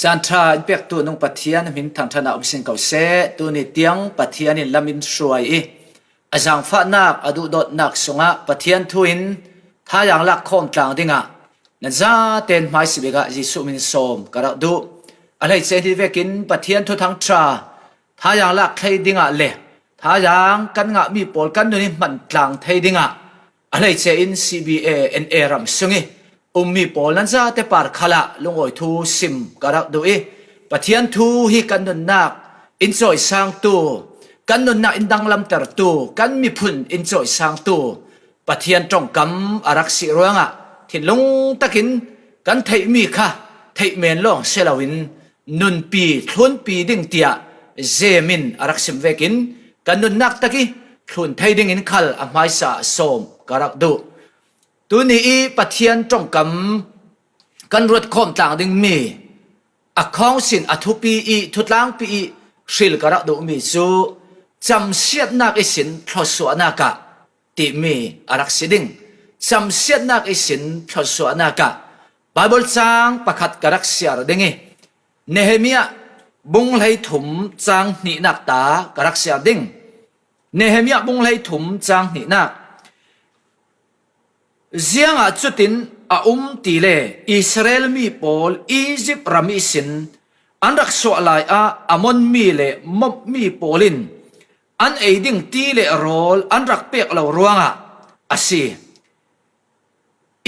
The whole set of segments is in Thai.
จันทราอินเปกตัวนุ่งปะเทียนมินทางธนาอุสิงเกาเสตัวนี้เตียงปะเทียนินลามินสวยอาจารย์ฟ้านักอดุดดนักสงะปะเทียนทุนถ้าอย่างลักคมต่างดิ่งะนั่นจะเต็นไม้สิบิกะจิสุมินโสมกระดูอะไรเจดีเวกินปะเทียนทุทั้งทราถ้าอย่างลักไทยดิ่งะเล่ถ้าอย่างกันงะมีปอลกันนู่นนี่มันต่างไทยดิ่งะอะไรเจอิน CBA NA รำสุงิมีปอลนั้นจะเตปาร์ขละลงอ้อยทูซิมกระดูปะเทียนทูฮีกันนุนนักอินจอยสังตูกันนุนนักอินดังลำเตอร์ตูกันมีพุ่นอินจอยสังตูปะเทียนจงกำอารักสิรวงะที่ลงตะกินกันไทยมีค่ะไทยเมนลงเซลวินนุนปีทุนปีดิ่งเตียเจมินอารักสิมเวกินกันนุนนักตะกี้ทุนไทยดิ่งอินคัลอาไมสะสมกระดูตัวนี้ปะเทียนจงกำกันรถคมต่างดิ่งมีอักของสินอัทุปีทุตลางปีสิลกระดูมีจูจำเสียดนักอิสินทศวนักะติมีอารักสิดิ่งจำเสียดนักอิสินทศวนักะบาบิลจางประคัดกระดักเสียรดิ่งเนเฮมียบุงไหลถุมจางหนีนักตากระดักเสียดิ่งเนเฮมียบุงไหลถุมจางหนีนักเสียงจุดตินตีเลอิสราเอลมีปอลอียิปต์รามิสินอันรักษาลายมอนมีเลมบมีปอลินอันเอดิงตีเลโรลอันรักเปียกเรารวงอาศี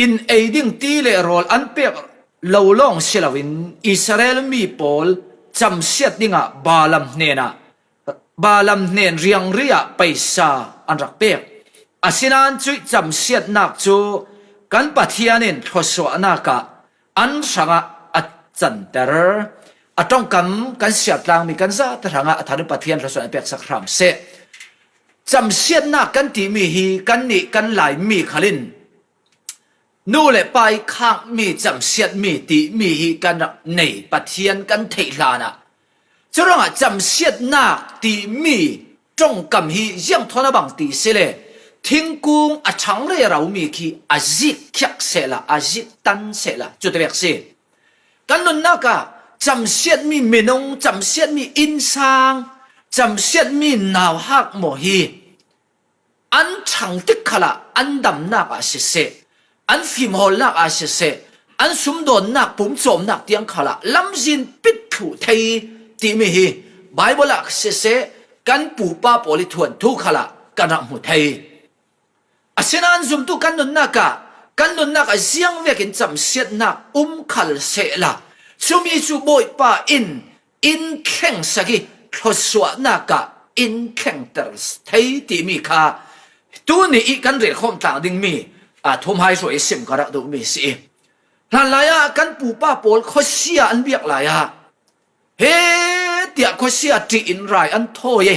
อินเอดิงตีเลโรลอันเปียกเราลองเชลวินอิสราเอลมีปอลจำเสียดดิ่งบาลัมเนนะบาลัมเนนเรียงเรียไปซาอันรักเปียกอาศินันจุจำเสียดนักจูกันปะเทียนินทศวนักะอันสังอัจจันเตอร์ต้องกันเสียดลางมีกันซะแต่ทางอัฐานปะเทียนทศวนักเปียกสักครั้งเสจำเสียดนักกันตีมีฮีกันนี่กันหลายมีขลินนู่นแหละไปข้างมีจำเสียดมีตีมีฮีกันในปะเทียนกันเทลานะจะร้องจำเสียดนักตีมีจงกำฮียังทนบังตีเสเลทิ้งกุ้งช่างเร่เรามีคีจิกขี้เสละจิกตันเสละจุดเรียกสิกันนั่นนักจำเสียดมีเมนงจำเสียดมีอินซังจำเสียดมีนาวฮักโมฮีอันช่างติกขละอันดำนักเสอันฟิมฮอลนักเสอันสุมโดนนักปุ่มโจมนักเตียงขละลำจินปิดถูไทยตีมีฮีไบเบิลเสกันปูป้าปอลิทวนทุกขละกันรักมุไทยอาเซนันซุมตุกันนุนนักเสียงเวกินจำเสียดนักขัลเสละซุมอีจูบอยป้าอินแข่งสักทศวนักอินแข่งเตอร์สไทยตีมีค่ะตัวนี้อีกันเรียกความต่างดิ่งมีทุ่มให้สวยสิมกระดูมีสิหลังลายกันปูป้าปอลเขาเสียอันเบียกลายเฮ้เตียเขาเสียจีอินไรอันโทย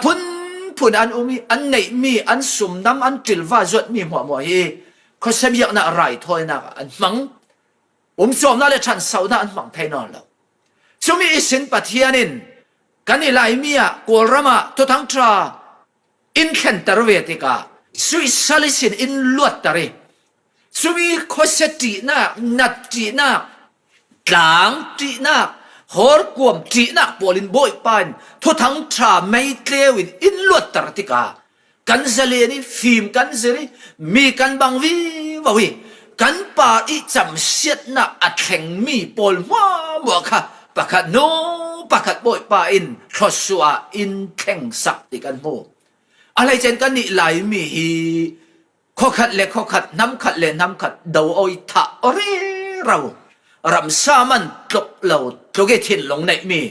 พุ่นอันมีอันไหนมีอันสุ่มน้ำอันจิลว่าจดมีหัวหฮีเขาเสียน่ะไรถอยน่ะอันมังจอมน่าเลยฉันสาวน่ะอันมังไทยนอนแล้วช่วงมีสินปะเทียนินกันนี่ลายมีกวรมาทุทั้งทราอินเคนตร์เวติกาสุยสลิสินอินลวดตรีช่วงมีเขาเสียจีน่ะนัดจีน่ะหลังจีน่ะฮอร์กวมจีนักบอลินบอยปันทุทั้งทราไม่เกลียวินอินลวดตรติกากันเสลียนี่ฟิล์มกันเสลีมีกันบางวิกันป่าอีจำเสียดนักอัดแข่งมีปอลมัวค่ะปะขัดโนปะขัดบอยปันทศวอินแข่งสักติกันโมอะไรเช่นกันนี่ไหลมีฮีข้อขัดเล็กข้อขัดน้ำขัดเล็กน้ำขัดดาวอ้อยทะอะไรเรารำซามันตกเหล่าตกเกทินลงในมี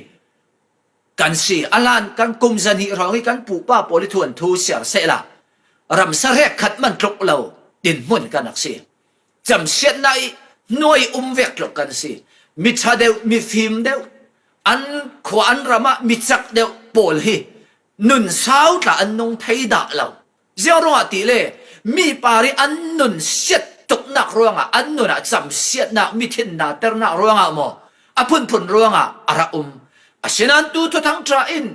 กันสีอลันกันกุมจันฮิเราให้กันปูป้าปอลิทวนทูเสียเสละรำซาเรกขัดมันตกเหล่าดินมุ่นกันนักสีจำเสียในหน่วยเวกลกันสีมิชาเดวมีฟิล์มเดวอันขวานรำมามิจักเดวปอลฮีนุนสาวตาอันนงไทยด่าเหล่าเจ้ารงตีเล่มีปาริอันนุนเสียตกนักร้องอันนู้นจำเสียนักมิถินนักเตอร์นักร้องโมพุ่นร้องอาระเช่นนั้นตัวทั้งใจอิน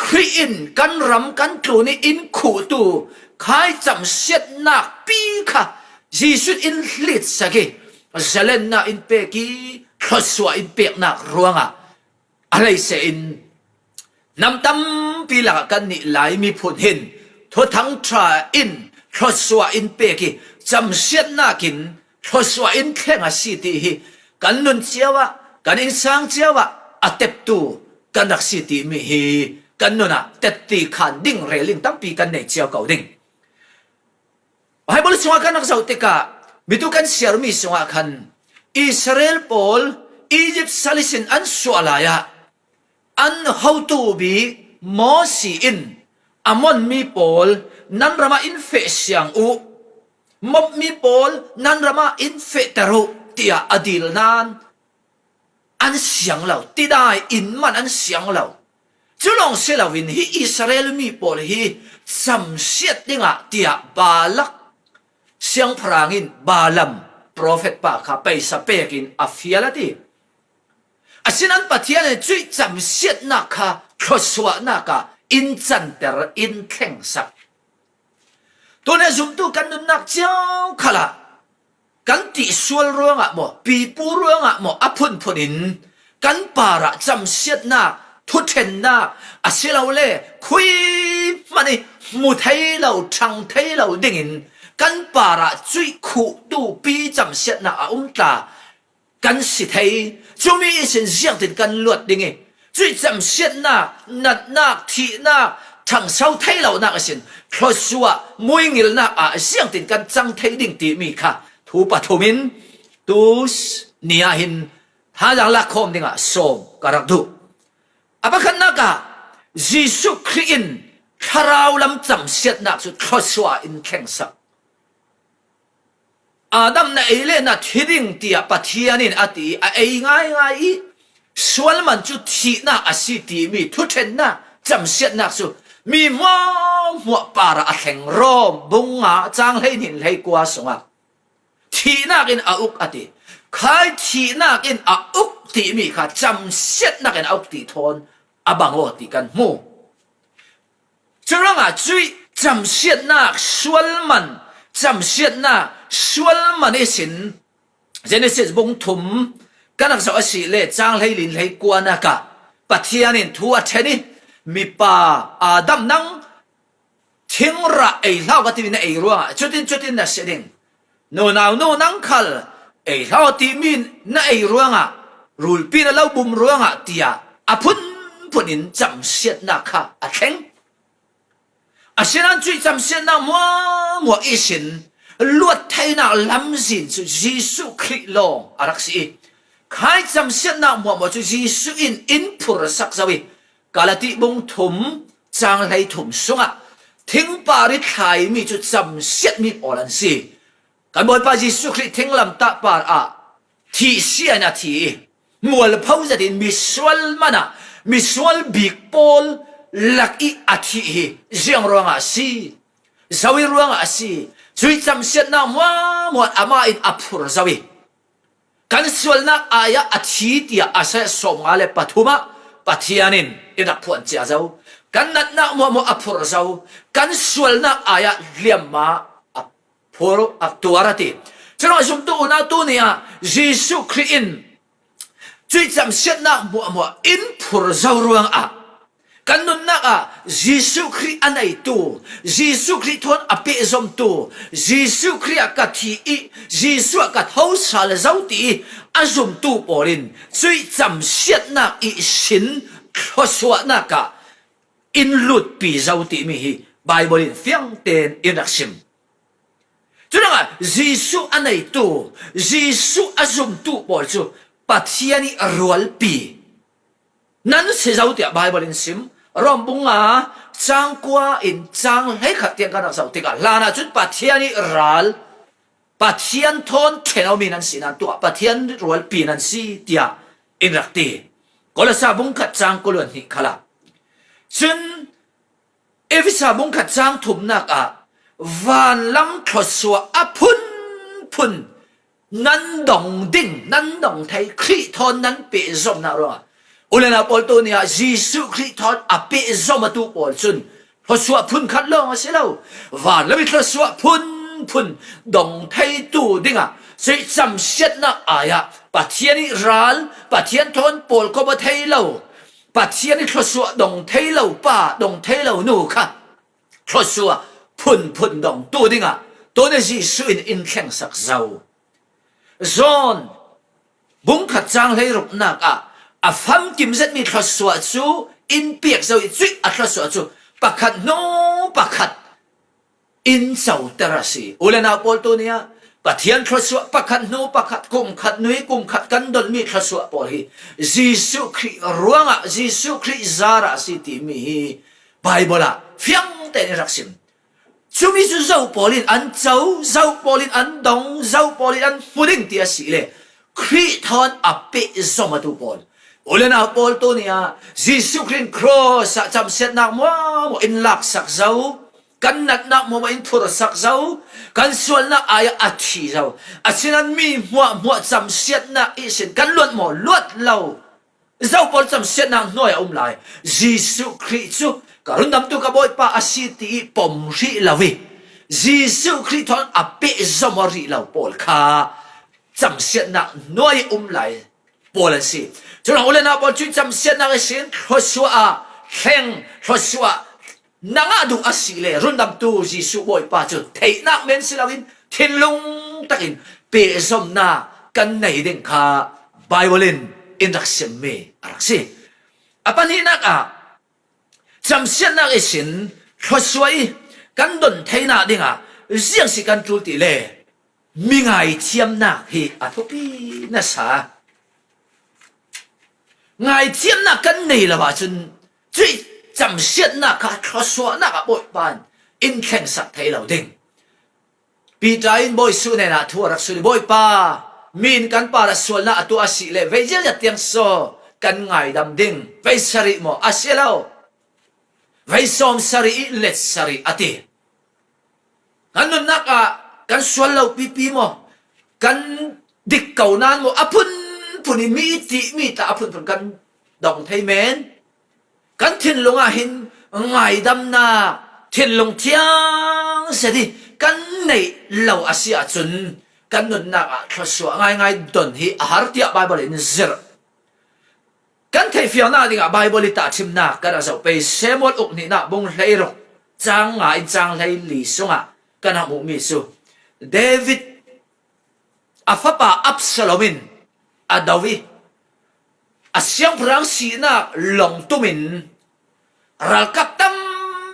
ครีอินกันรำกันกลูนี่อินขู่ตัวใครจำเสียนักปีค่ะยิสุอินลิดสักเจเลนนักอินเปกีท ทศวอินเปียกนักรวงอะไรเสียอินน้ำตั้มปีหลักกันนี่หลายมีผลเห็นทั่วทั้งทราอินทศวอินเปียกีจำเสียดนักินทศวอินแข่งสิทธิกันนุนเจ้าวะกันอินสังเจ้าวะอัตเตปตูกันนักสิทธิมีฮีกันนุนะเตติขันดิ่งเรลิงตั้มปีกันในเจ้าเก่าดิ่งให้บริสุทธิ์กันนักสาวติกามิตุกันเสียรมีสวะคันอิสราเอลปอลอียิปต์ซาลิสินอันสวลายะอันฮาวตูบีมอสีอินอามอนมีปอลนันรามาอินเฟเซียงอุมบมีปอลนันรามาอินเฟตรุเตียอดีลนานอันเสียงเราที่ได้อินมันอันเสียงเราจุลองเสลาวินฮีอิสราเอลมีปอลฮีสัมเสียดดิงะเตียบาลักเสียงพรางอินบาลัมโปรเฟตปาข้าไปสเปกินอัฟยาลตีอาศินันปัทยาเนี่ยจุยจำเสียดนักข้าทศวนักอินจันเตอร์อินแข่งสักตัวเนี่ยจุ่มตัวกันนักเจ้าขละกันติสวลเรื่องหมอปีปูเรื่องหมออพุนพุนินกันปาระจำเสียดนักทุเทนนักอาศิเราเล่คุยมันนี่มุทัยเราชังไทยเราดิ่งกันปาระจุยขู่ตูปีจำเสียดนักตากันสิไทยจะมีสิ่งเสียงติดกันลวดดิ่งจุยจำเสียดนักนัดนักทีนักทั้งเสาไทยเรานักสินเพราะสัวมวยงิลนักเสียงติดกันจังไทยดิ่งตีมีค่ะทูปฐุมินตูสเนียหินถ้าอย่างละคมดิ่งส่งกระดูอาบักันนักยิสุครินคาราวลำจำเสียดนักสุดเพราะสัวอินแข่งสักอาดัมน่ะเอเลน่ะที่ดิ่งตีปัทยานินอติเอง่ายส่วนมันจุดที่น่ะอาศิติมีทุเทนน่ะจำเสียดนักสุมีมัวปาระแข่งรอมบุงหาจางให้นินให้กว่าสงะที่น่ากินอุกอติใครที่น่ากินอุกติมีค่ะจำเสียดนักกินอุกติทนบังโอติกันมูจะร้องจุยจำเสียดนักส่วนมันจำเสียดนักส่วนมันนี่สินเจเนซิสบุงทุมกันนักสาวสิเลจางให้ลินให้กว่านักปัทยานินทัวเชนิมีป่าอาดัมนังทิ้งระไอเล่าก็ที่มีในไอรัวจุดดินน่ะเสด็จโนนาวโนนังคัลไอเล่าที่มีในไอรัวรูลปีนเล่าบุมรัวเตียพุนินจำเสียดนักแข็งเสียนั้นจุยจำเสียดนักมัวอีสินลวดไทยนักลำสินจุยิสุคริลงรักษีใครจำเสียดนักมัวจุยิสุอินพุรสักสวิกาลติบุงถุมจางไหลถุมสุงทิ้งปาริไทยมีจุดจำเสียดมีอลันซีกันบนปาจิสุคริทิ้งลำตาปาร์ที่เสียนาทีมัวลพาวจะดินมิสวลมันมิสวลบิกปอลลักอีอาทิเจียงรวงสีสวิรวงสีจุยจำเสียดนักมัวอามาอินอัพุรสวิกันสวลนักอายะอาทิตย์อาศัยสมอะไรปฐุมะปัทยานินอินักพวนเจ้าเจ้ากันนัดนักมัวอัพุรเจ้ากันสวลนักอายะเลียมมาอัพุรอัตัวรติฉะนั้นสมตัวนักตัวนี้ยิสุครินจุยจำเสียนักมัวอินพุรเจ้ารวงกันนุนนักยิสุคริอันไหนตัวยิสุคริทนอเปซอมตัวยิสุคริกัดที่ยิสุกัดเฮาสาลเจ้าตีอาสมตูปอรินจุยจำเสียนักอีสินทศวนักอินลุดปีเจ้าตีมีฮีไบเบิลเฟียงเตนอินักซิมจุดนั้นยิสุอันไหนตัวยิสุอาสมตูปอจูปัทยานิรัวลปีนั่นเสียเจ้าตีไบเบิลซิมรอมบุงจางกว่าอินจางให้ขัดเตียงกันนักเจ้าตีกันลานาจุดปัทยานิรัลปัทยันทนเทนเอามีนันสีนันตัวปัทยันรัวลปีนันสีเดียอินรักตีก็เลยซาบุงขัดจางก็เลยนี่ขลับซึ่งเอวิซาบุงขัดจางถุมนักวันลำทศวพุนนั้นดองดิ่งนั้นดองไทยคริทอนนั้นเปะซอมนารัวอุลนาปอลตัวนี้ยิสุคริทอนเปะซอมมาตัวปอลซุนทศวพุนขัดลองเสียแล้ววันแล้วมีทศวพุนดองไทยตัวดิ่งซึ่งจำเสียนักอายะ ปัทเทียนิรัลปัทเทียนทนปอลก็มาเทเลาปัทเทียนิทศวดงเทเลาป้าดงเทเลานูค่ะทศวพุ่นดงตัวดิ้งอ่ะตัวนี้จีสุอินแข่งสักเจ้าจอนบุ้งขัดจางเลยรุกนักอ่ะฟังกิมเซตมีทศวจูอินเปียกเจ้าจุดอัทศวจูปักขัดโนปักขัดอินเจ้าเตระสีอุเลนาปอลตัวเนี้ยปะเทียนทศวปักขัดโนปักขัดกุมขัดนุยกุมขัดกันดนมีทศวปอลีจิสุคริรวงอ่ะจิสุคริซาระสิติมีไบเบิลอ่ะฟียงเตนิรักซิมจุมิจุเจ้าปอลินอันเจ้าปอลินอันดงเจ้าปอลินอันฟุดิงเตียสิเลคริทอนอเปซอมาตูปอลโอเลนาปอลตัวเนี้ยจิสุครินครอสจำเสร็จนักมัวอินลักสักเจ้ากันนักมัวอินทุรสักเจ้ากันส่วนนักอายอัดชีเจ้าอาชินันมีมัวจำเสร็จนักอิสินกันล้วนหมอล้วนเล่าเจ้าปอลจำเสร็จนักน้อยไหลจิสุคริจูการุณดำตุกบอยป้าอาศิติปมรีลาวิจิสุคริสต์อัปเปซอมรีลาปอลคาจำเสียนักน้อยไหลปอลสิจนเราเล่นนักปอลจุดจำเสียนักเสียนทศวะแข่งทศวะนังดูอาศิเลรุ่นดำตุจิสุบอยป้าจุดเทนักเมนสิลาวินทิ้งลงตักินเปซอมนากันในเด้งคาไบเบิลอินรักเซมเมอรักสิอปันนี้นักจำเสียนักเสินทศวะกันดนเทน่าดิ่งเสียงสิกันจุดที่เล่มีไงเทียมนักเฮอทุปีน่าสาไงเทียมนักกันนี่ละว่าจนจุดจำเสียนักทศวะนักบอยปานอินแข่งสักเทเราดิ่งปีใจอินบอยสุเนน่ะทัวรักสุนบอยป้ามีนกันป้าละส่วนน่ะตัวอาศิเลเวเจลจะเตียงโซกันไงดำดิ่งไปสริโมอาศิเลาไว้ซ้อมสรีเล็ดสรีอติกันนั่นนักกันส่วนเราปีโมกันดิกเก่านานโมอพุนพุนิมีติมีตาอพุนกันดองไทยเมนกันทิ้งลงหินไงดำนาทิ้งลงเทียงเสียดิกันในเหล่าอาเซียจุนกันนั่นนักทศวง่ายดนฮีอาหารที่ไบเบิลอินเซอร์กันเทฟิอานาดิ่งไบเบิลตาชิมนากันอาจจะไปเซมอลอุกนี่นะบงเลยรกจางจางเลยลิสงกันหามุมิสุเดวิดอาฟปาอับซาโลมินอาดาวิอาเสียงพลังสีนักหลงตุมินรักกับตั้ม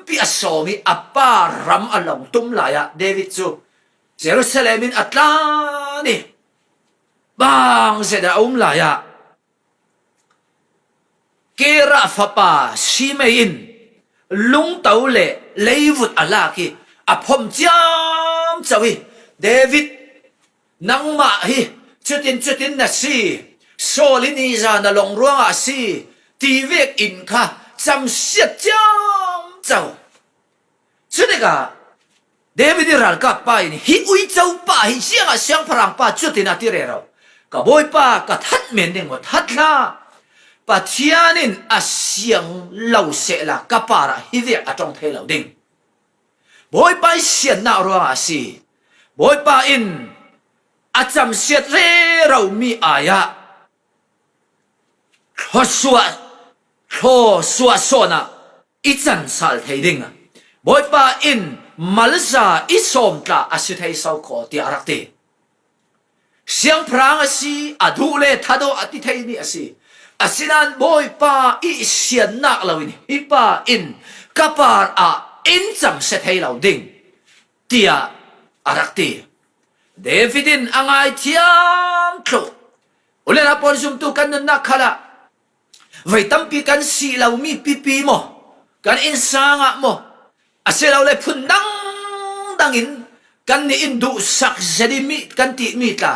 ปีอาโซมิอาปารำอหลงตุมลายะเดวิดสุเยรูซาเล็มินอัตลานีบางเสดาลายะเกราฟปาชิเมอินลุงเตาเล่เลวุดอลากีอภมจามจาวิเดวิดนังมาฮีจุดินนัสซีโซลินีจานาลงรัวอาซีทีเวกอินค่ะจำเสียจามเจ้าจุดนี้ก็เดวิดรัลกับป้าอินฮิอุยเจ้าป้าฮิเสียงเสียงพลังป้าจุดที่นาทีเร่เราก็บอยป้าก็ทัดเมนเด้งหมดทัดละปัจจัยนินอาเสียงเหล่าเสละกับปาระฮิเดียอาจงเทเหล่าดิ่งบอยไปเสียนนารัวอาศีบอยไปอินอาจำเสียเรเรามีอายะทศวะโซนะอิจันสัลเทดิ่งบอยไปอินมัลซาอิสอมตาอาศิเทสาวขอที่อารักเตเสียงพรางอาศีอดูเลทัดโออติเทนี่อาศีอาศินันบอยป้าอิเสียนนักเราอินฮิป้าอินกับปาร์อินจำเสถียรเราดิ่งเตียอารักตีเดวิดินอ่างไอเทียมโคอุเลนาปอลซุมตุกันนักขละไว้ตั้มปีกันสีเรามีปีโมกันอินสางะโมอาศิเราเลยพุ่นดังอินกันนี่อินดูสักเจดีมีกันติมีตา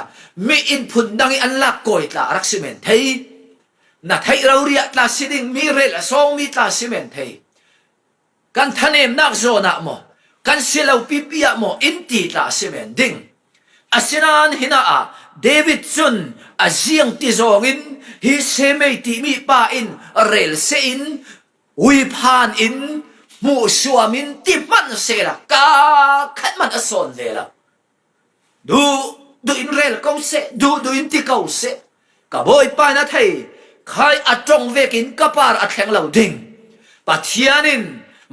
มีอินพุ่นดังอินอันลักโกยตารักสิเมนเทยน่ะไทยเราเรียกตาสิดิ่งมีเรลสองมีตาสิเมนเทยกันทะเลนักโซนักโมกันเสียเราปีโมอินตีตาสิเมนดิ่งอาศินันหินาเดวิดซุนอาเจียงติซองอินฮิเซเมติมีป้าอินเรลเซอินวิพานอินมูสวามินติมันเสละกาขัดมันอสอนเลยละดูอินเรลเขาเสดูอินติเขาเส กะบอยป้ายนะไทยใครอัดจงเวกินกะปาร์อัดแข็งเหล่าดิ่งปัทยานิน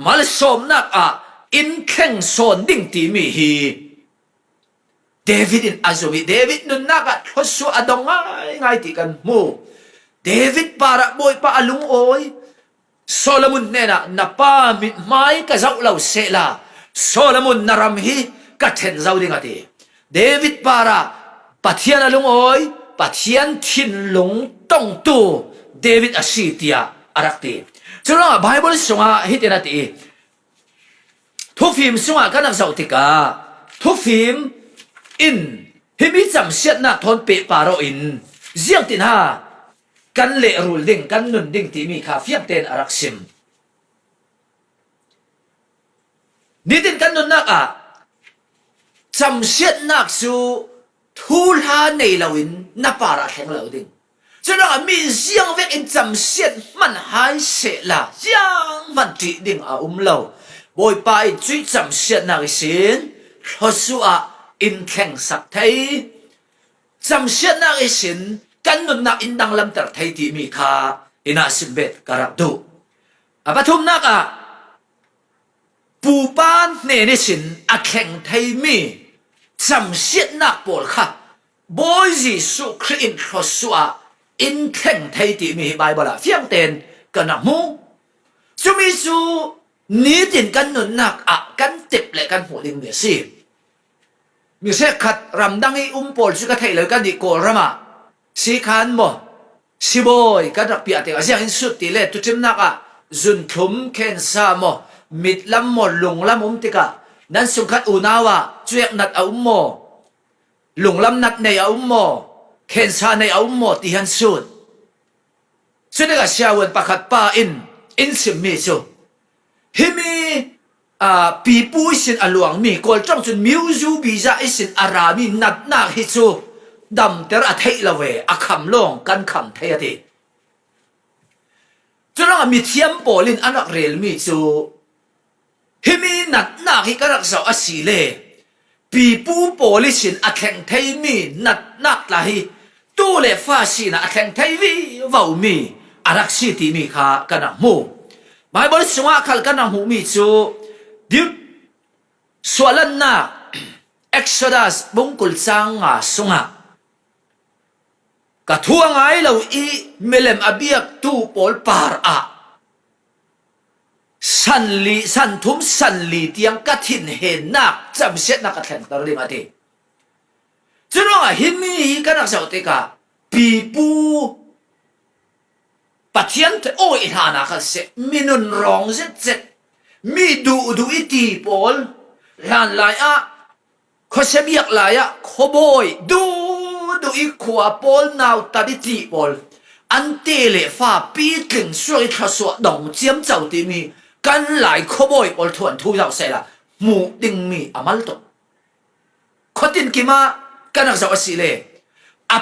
มาลสมนักอินแข็งโซนดิ่งตีมีฮีเดวิดอินอาซูบิเดวิดนุนนักทศอดงง่ายที่กันมูเดวิดปาระบอยป้าลุงโอยโซโลมอนเนี่ยนะป้ามิดไม้กะเจ้าเหล่าเสลาโซโลมอนนารำฮีกะเทนเจ้าดิ่งตีเดวิดปาระปัทยาลุงโอยปัทยานทินหลงต้องตัวเดวิดอาชีตียอารักตีจุลไบเบิลสงฆ์ฮิตนาตีทุกฟิล์มสงฆ์กันนักสาวติกาทุกฟิล์มอินฮิมิจำเสียนะทนเปะปาโรอินเจียงตินฮากันเละรูลดิ่งกันนุนดิ่งที่มีข้าเฟียงเตนอารักซิมนี่ดินกันนุนนักจำเสียนักสู่ทูลฮาในลาวินนับปาระแข็งเหล่าดิ่งจะต้องมีเสียงเวกอินจำเสียมันหายเสียละยังมันติดิ่งเหล่าบอยไปจุยจำเสียนักสินทศอินแข่งสักไทยจำเสียนักสินกันนุนนักอินดังลำตัดไทยที่มีค่าอินาสิบเบ็ดกระดูปฐุมนักปูปานเนนิสินแข่งไทยมีจำเสียนักปอลค่ะบอยจีสุครินทศอินแข่งไทยที่มีใบบลาเฟียงเตนกันนักมูจะมีสูนี้ดินกันนุนนักกันติบและกันหัวดิ่งเดียสิมีเสกขัดรำดังให้ปอลสุกไทยเลยกันดีโกรมาสีขันโมสิบอยกันรักเปียเตะเสียงอินสุดตีเล่ตุจิมนักจุนทุมเคนซาโมมิดลำโมลงลำติกานั้นสุขัดอุนาวะจุยนัดโมลงลำนัดในโมเคนซาในโมที่ฮันสุดสุดก็เสียวันประคัดป้าอินสิมิสุฮิมีปีปูสินอลวงมีกอลจ้องจุนมิวจูบิจาอิสินอารามีนัดนักฮิซูดำเตอร์อัฐิละเวคำลงกันคำเทียดีจุลมีเทียมโปลินอันรักเรลมีจูฮิมีนัดนักฮิกรักษาอสีเลปีปูโปลิสินแข่งไทยมีนัดนักละฮิตู้เลฟ้าสินแข่งไทยวีวาวมีอารักสิติมีข้ากันนักมูหมายบริสุทธิ์ขัลกันนักมูมีจูดิวส่วนนั้นนะเอ็กซ์โดดัสบุงกุลซังสงะกะทัวงไงเราเมลมอเบียกตูปอลปาร์สันทุมสันลีเตียงกัดหินเห็นนักจำเสียนักแข่งตะลิมาดีจุดนั้นหิมีกันนักสาวติกาปีปูปัทยันโอ้ยหานักเสมีนุนรองเจ็ดมีดูอิตีปอลลานลายเขาเสียเบียกลายขบอยดูอีขวาปอลนาวตัดตีปอลอันเตเลฟ้าปีถึงสวยทศดงเจียมเจ้าตีมีกันหลายขบอยปอลทวนทุยเอาเสละหมูดิงมีอามัลโตคนดินกิมากันนักสาวสิเลอ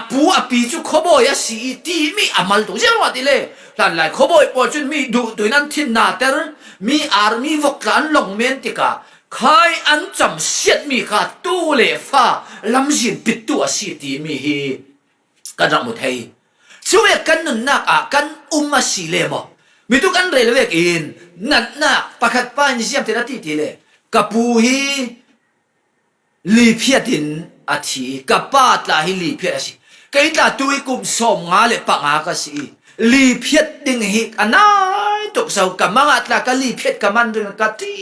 ปีจุขบอยสีตีมีอามัลโตเจ้าว่าตีเลหลายขบอยปอลจนมีดูนั้นทินนาเตอร์มีอาร์มีวกกันลงเมนติกาใครอันจำเสียมีข้าตู้เลฟ้าลำจินปิดตัวสีตีมีฮีกันรักมุทัยช่วยกันนุนนักกันมาสีเลมมีทุกกันเรลเวกอินนักประคัดป้ายนิสยามเทนตีเลกับปูฮีลีเพียดินอาทิกับป้าตลาฮิลีเพียสิกับอีตาตุยกุมสมงาเลปังอากัสีลีเพียดิงฮิกอันนั้นตกเสากับมังอัตลากลีเพียดกับมันดึงกัตี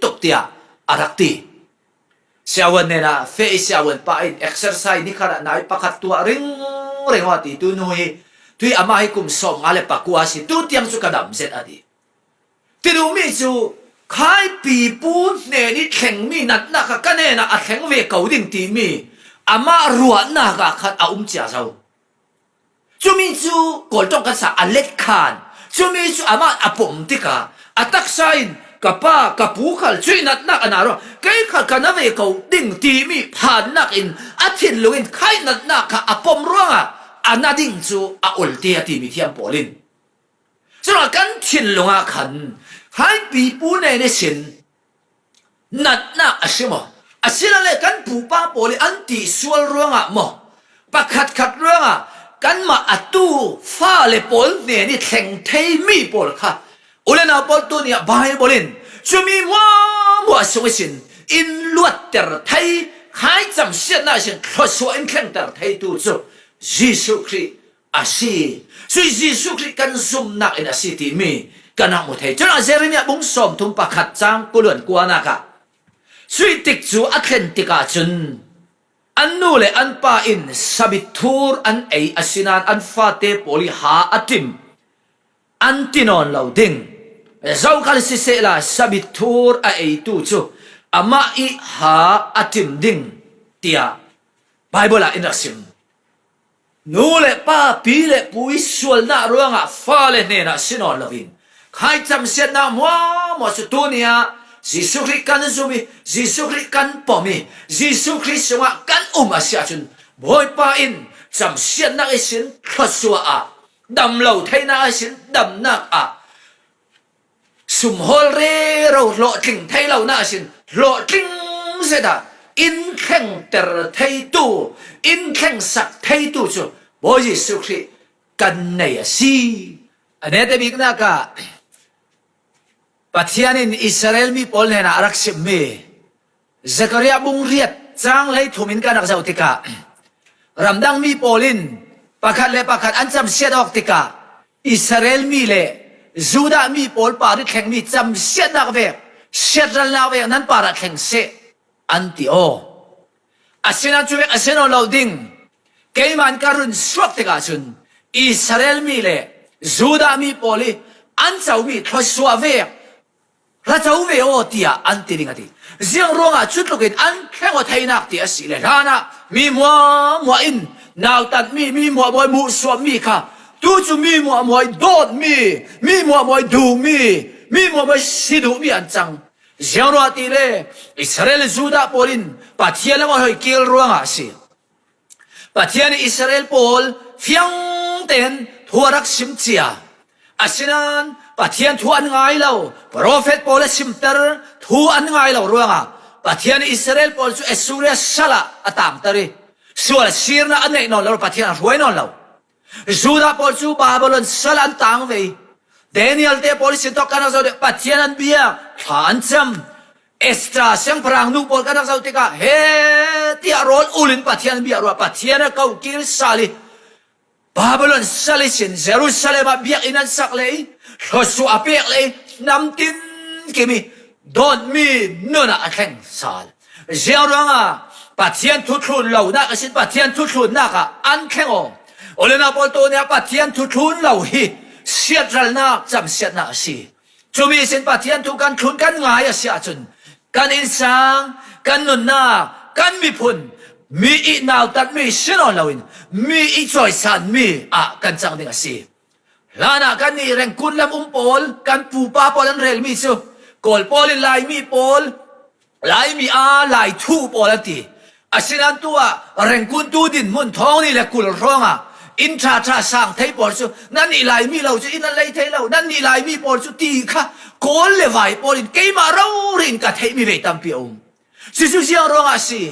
ตกเตียอารักตีเช้าวันนี้นะเฟย์เช้าวันไปเอ็กซ์ไซส์นี่ขนาดไหนประคัดตัวริงว่าตีตุนุยตุยอามาให้กุมสมอะไรปักกัวสิตุเตียงสุกดำเสร็จอดีที่ดูมิจูใครปีปูเนี่ยนี่แข่งมีนัดนักกันเนี่ยนะแข่งเวกเก่าดิ่งตีมีอามารัวนักขัดอาเจ้าเจ้าจูมิจูกอลต้องกันสักอเล็กขานจูมิจูอามาอาปมติกาตักไซน์กับป้ากับผู้ขัลช่วยนักอันนั้นแกขัดกันนะเวกเขาดิ่งตีมีผ่านนักอินอาทิตย์ลุอินใครนักค่ะอาปมร่วงอันนั้นดิ่งจูอุลเตียตีมีเทียมโพลินส่วนกันทินลงขันให้ปีปูในสินนักอาชิมอาชิลเลยกันปูป้าโพลิอันตีสวลร่วงมั้งประคัดร่วง กันมาอัตูฟ้าเลยปอลเนี่ยนี่แข่งเทมีปอลค่ะอุเลนาปอลตัวเนี่ยไบเบิลจะมีมัวสวยสินอินลวดเตอร์ไทยหายจำเสียน่าสินทศวรรษแข่งเตอร์ไทยตัวจู่ยิสุคริอาศีสุยยิสุคริกันซุ่มนักอินอาศีที่มีกันนักมุทัยจนอาเซริเนี่ยบุ้งสมทุ่มปากขัดจังกุลวนกวนนักสุยติกจู่อัคเลนติกาจุนอันนู้เลยอันป้าอินสับิทูร์อันเออาศินันอันฟาเตปอลิฮาอัติมอันตินอนเหล่าดิ่งเจ้าคันสิเสละสับิทูร์เอตูจู่อามาอิฮาอัติมดิ่งเตียไบเบิลอินรักซิมนู้เลยป้าปีเลยปุยสวลน่ารู้งะฟ้าเลยเนี่ยนะสินอนเหล่าดิ่งใครจำเสียนะมัวสุดตัวเนี่ยยิสุคริสกันซูมียิสุคริสกันปอมียิสุคริสว่ากันอาเซียจุนบ่อยป้าอินจำเสียนักสินทศวรรษดำเหล่าไทยนักสินดำนักสุมฮอลเร่เราโลทิ้งไทยเหล่านักสินโลทิ้งเสด็จอินแข่งเตอร์ไทยตู้อินแข่งสักไทยตู้จู่บ่ยิสุคริสกันในสิอันนี้แต่บิ๊กนักปัจจัยนี้อิสราเอลมีพอลเนี่ยนะรักสิมีซักริยาบุงเรียดจังเลยทุ่มินกันนักเจ้าติการำดังมีพอลินประคัดเลยประคัดอันจำเสียดอกติกาอิสราเอลมีเลยจูดามีพอลปาริแข่งมีจำเสียดนักเวกเสียดนักเวกนั้นปาริแข่งเสอันติโออาเซนันจูเวกอาเซนอลาวดิงเกย์มันการุนสวกติกาจุนอิสราเอลมีเลยจูดามีพอลิอันเจ้ามีทศวรรษเราจะเอาโอตีอ่ะอันที่ดิ่งอ่ะที่เสียงร้องอ่ะชุดลูกอินอันแค่ว่าไทยนักที่อาศัยเลยนะมีมัวอินนาวตัดมีมัวบอยมุสวมมีค่ะตู้จูมีมัวโดดมีมัวดูมีมัวสิดูมีอันจังเสียงร้องที่เลยอิสราเอลจูดาพอลินปัจจัยแล้วว่าเฮ้ยเกี่ยวร้องอ่ะสิปัจจัยนี้อิสราเอลพอลฟียงเต็นทัวรักชิมเจียอาศัยนั้นปัจจัยทุอันง่ายเราโปรเฟตพอลซิมเตอร์ทุอันง่ายเรารู้งะปัจจัยอิสราเอลพอลสุเอสุเรียสละอัตามตรีส่วนซีร์น่ะอันไหนนอนเราปัจจัยรวยนอนเราจูดาพอลสุบาบิลอนสละอันต่างเว้ยเดนิเอลเตพอลสิตอกกันนักสู้ปัจจัยนั้นเบียขันจำเอสตราเสียงพลังนุพอลกันนักสู้ติกาเฮที่อารอนอุลินปัจจัยนั้นเบียรัวปัจจัยนั้นเขากิลสาลีบาบิลอนสาลิสินเยรูซาเล็มเบียอินันสักเลยทศวรรษเปียกเลยน้ำตินกิมีโดนมีนู่นอะแข่งสาลเจ้าร้องอ่ะปัจจัยทุทุนเหล่านักสิปัจจัยทุทุนนักอันแข่งโอเลนาปอลตัวเนี่ยปัจจัยทุทุนเหล่าฮีเสียดรัลนักจำเสียดนักสิจูมีสิปัจจัยทุกันทุนกันง่ายเสียจุนกันอินสังกันนุนนักกันมีพุนมีอีนาวตัดมีสินอนเหล่าอินมีอีจอยสันมีกันจังเด็กสิลานากันนี่แรงคุณลำพอลกันปูป้าพอลันเรลมีซูกอลพอลินไลมีพอลไลมีไลทูพอลันตีอาศัยนั้นตัวแรงคุณตูดินมุนท้องนี่แหละกุลร้องอินทราสังไทยพอลซูนั่นนี่ไลมีเราจะอินอะไรไทยเรานั่นนี่ไลมีพอลซูตีค่ะกอลเลวายพอลินเกย์มาเรารินกับไทยมีเวตัมเปียวสิสุเสียงร้องสิ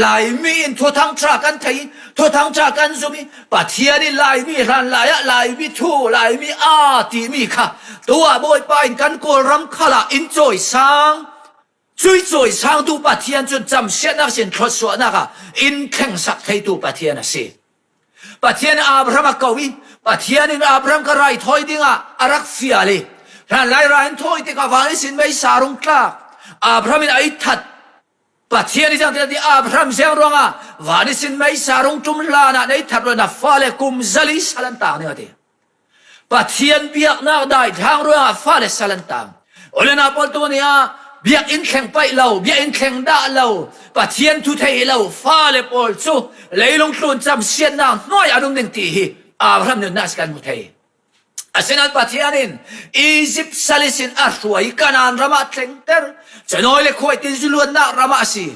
ไลมีอินทั่วทั้งชากันไทยทั่วทั้งชากันซูมีปัจจัยนี่ไลมีรันไลมีทูไลมีตีมีค่ะตัวบอยไปกันโกรำขลาอินจอยสังช่วยจอยสังดูปัจจัยจนจำเสียนักเสียนทศวรรษนะคะอินแข่งสักให้ดูปัจจัยนะสิปัจจัยอับราฮัมกวีปัจจัยนี่อับราฮัมก็ไรถอยดิ้งอารักฟิอาลีรันไลไรถอยดิ้งวานิสินไม่สารุงกล้าอับราฮัมไอทัดปัจจัยนี้จังที่อับราฮัมเสียงร้องวานิสินไม่สารุงจุมลานะในทัดว่านัฟาเลกุมซาลิสัลันต่างเนี่ยที่ปัจจัยเบียกนักได้ทางร้องฟาเลสัลันต่างโอเลนาพอลตัวนี้เบียกอินแข่งไปเราเบียกอินแข่งด่าเราปัจจัยทุเทเราฟาเลพอลซูเลยลงทุนจำเสียนนางน้อยอารมณ์หนึ่งทีอับราฮัมเนี่ยนัสกันมุทัยอาศัยนั้นปัจจัยนี้อียิปต์ซาลิสินอาสวยกันนานรามาเซนเตอร์จะน้อยเล็กคุยตินจุลวนนักรามาสี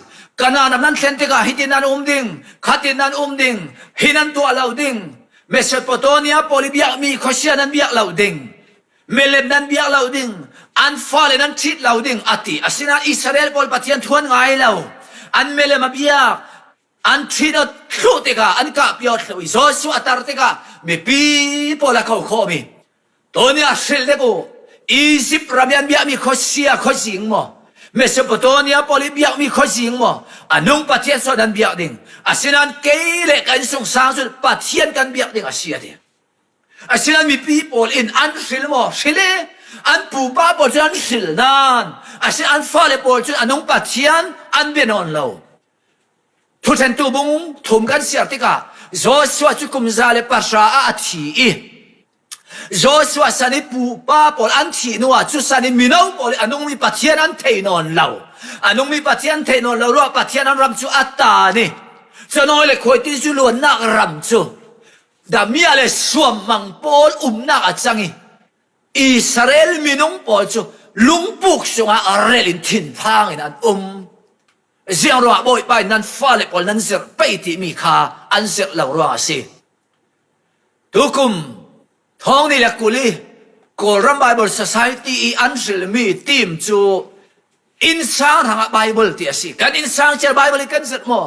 กันนานนั้นเซนเตอร์ฮิตินันดิ่งขัดินันดิ่งฮินันตัวเราดิ่งเมสโปโตเนียโพลิเบียมีโคเชียนันเบียเราดิ่งเมเลนนันเบียเราดิ่งอันฟาเลนันทิดเราดิ่งอาศัยนั้นอิสราเอลพอลปัจจัยทวนไงเราอันเมเลมาเบีย อันที่นั่นทุติกาอันกับยอดเลยโซสวาตารติกามีปีโปละเขาโคมีตัวนี้สิเลกูอียิปต์รามีอันเบียมีข้อเสียข้อสิงมั้งเมสโปโตเมียโปลิเบียมีข้อสิงมั้งอันนุ่งปะเทียนส่วนนั้นเบียดิ่งอาศินันเกลกันส่งสางสุดปะเทียนกันเบียดิ่งอาเซียดิ่งอาศินันมีปีโปลินอันสิลมั้งสิเลอันปูป้าโปลอันสิลนันอาศินันฟ้าเลโปลจุดอันนุ่งปะเทียนอันเบียนอนเลวทุกท่านตัวบุ้งทุ่มกันเสียติกาโจสวาจุกุมซาเลปัสราอาทีโจสวาสันิปูป้าปอลอันทีนัวจุสันิมินาวปอลอันนุ่งมีปัจเจียนันเทนอนเลวอันนุ่งมีปัจเจียนเทนอนเลวรัวปัจเจียนันรำจูอัตตานี่จะน้อยเลยคอยที่จุลวนนักรำจูดามีอะไรสวมมังปอลนักอาจังอิสราเอลมินงปอลจูลุงปุกสงอาเรลินทินพังอันเสียงรัวบ่อยไปนั้นฟ้าเล็บอลนั้นเสียไปที่มีค่าอันเสียเหล่ารัวสิทุกคนท้องนี่แหละกุลีกูรำไบเบิลสัยที่อันเสียมีทีมจูอินสางทางไบเบิลที่สิกันอินสางเจอไบเบิลกันเสร็จมั้ง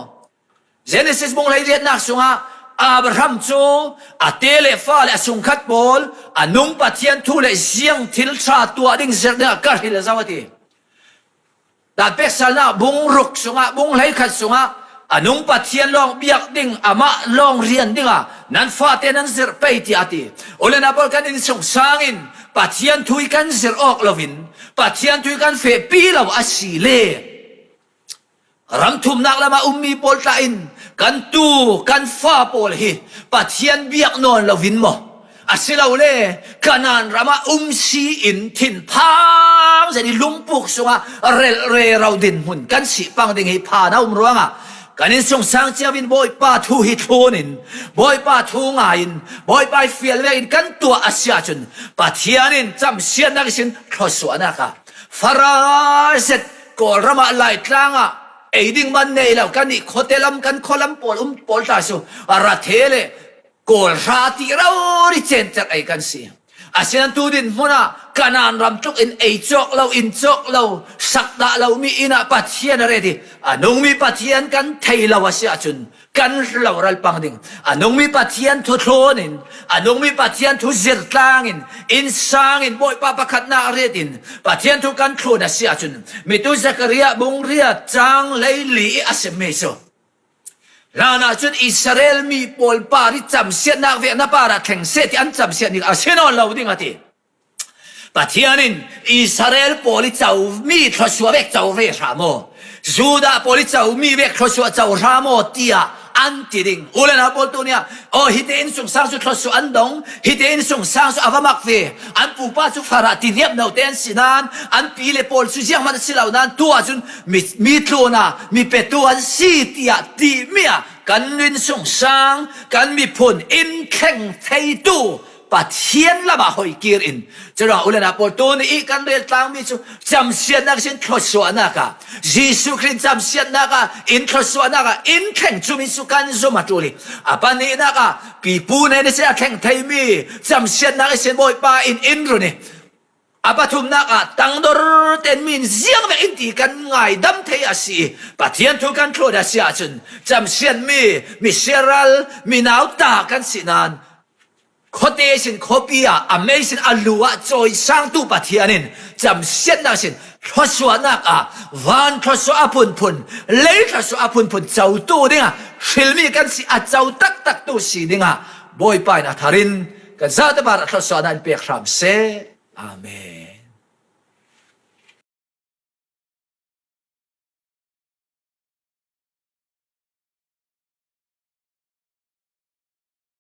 เจเนซิสมงเลยเรียนนักสงฆ์อับราฮัมจูอัตเตเลฟ้าและสุงขัดบอลอันนุ่งปัทยันทุเลเสียงทิลชาตัวดิ่งเสียเนี่ยกัดหิเลสาวตีแต่เป็กสานาบุงรุกสงะบุงไหลขัดสงะอนุงปัทยันลองเบียกดิ่งอามาลองเรียนดิ่งอ่ะนั้นฟาเตนันเสือไปที่อาทิโอเลนับกันอินส่งสางอินปัทยันทุยกันเสือออกลวินปัทยันทุยกันเฟปีลาวอาศิเลรำทุ่มนักละมามีโปลตาอินกันตูกันฟ้าโปลฮีปัทยันเบียกนอนลวินมั้งอาศิลาเลกันนันรามาซีอินทินพังจะได้ลุงปุกสงะเรเราดินหุ่นกันสิปังดิ่งให้พานารัวงะกันนิสงสางเจ้าวินบอยป้าทูฮิตโนินบอยป้าทูงายินบอยป้าฟิลเวอินกันตัวอาเซียจุนปัทยานินจำเสียนักสินทศวรรษค่ะฟาราเซตกอลรามาไลท์ลางะเอดิ้งมันเนยแล้วกันนี่โคเตลัมกันโคลัมปอลตาสุอาราเทเลกอลราติเราริเจนจากไอกันสิอาเซียนตูดินมุนะกันนันรำจุกอินไอจอกเราอินจอกเราสักดาเรามีอินาปัทยันอะไรดีอันนงมีปัทยันกันไทยเราวาสิอาจุนกันเรารัลปังดิ่งอันนงมีปัทยันทุโทนินอันนงมีปัทยันทุเจรตางอินสางอินบอยปาปะขัดนาเรดินปัทยันทุกันโคนาสิอาจุนมิตุซักเรียบุงเรียจางเลยลีอาเซเมโซลานาจุนอิสราเอลมีโปลปาริจำเสียนักเวนับปาระแข่งเสติอันจำเสียนิกอาเซนอนเราดิ่งอาทิปัทยานินอิสราเอลโปลิเจ้ามีทศวรรษเจ้าเวชามอจูดาโปลิเจ้ามีเวกทศวรรษเจ้ารามอตียอันติดิงอุเลนาโปลตัวเนี่ยโอฮิเตอินส่งสร้างสุดทศวรรษอันดงฮิเตอินส่งสร้างสุดอาวามักเวอันปูป้าสุฟาราติเนียบนาเตนสินานอันปีเลโปลสุเจียงมันสิเหล่านั้นตัวจุนมีโทนามีเป็ดตัวอันซีตียตีเมียกันวินส่งสร้างกันมีผลอินแข่งไทยตูปัทยันละมาหอยกีรินจะรออุลนาโปรตัวนี้กันเรียนตามมิจูจำเสียนักสินทศวรรษนักยิสุคริสต์จำเสียนักอินทศวรรษนักอินแข่งจูมิสุกันจุมาตุลีอาปนี้นักปีปูเนเนเสียแข่งไทยมีจำเสียนักสินบอยป้าอินรุนีอาปทุมนักตั้งดอร์เต็นมินเสียงแบบอินตีกันง่ายดำเทียสีปัทยันทุกันโครดาเสียจุนจำเสียนมีเซรัลมีนาวตากันสินานโคเตสินโคปีอาอเมซินอัลลัวจอยสร้างตู้ปัทยานินจำเสียนนักสินทศวรรษนักวันทศวรรษพุนเลยทศวรรษพุนเจ้าตู้ดิ่งฟิลมีกันสิอาเจ้าตักตู้สีดิ่งบอยไปนะทารินกันซาตบาร์ทศวรรษนั้นเปียกรำเซอาเมน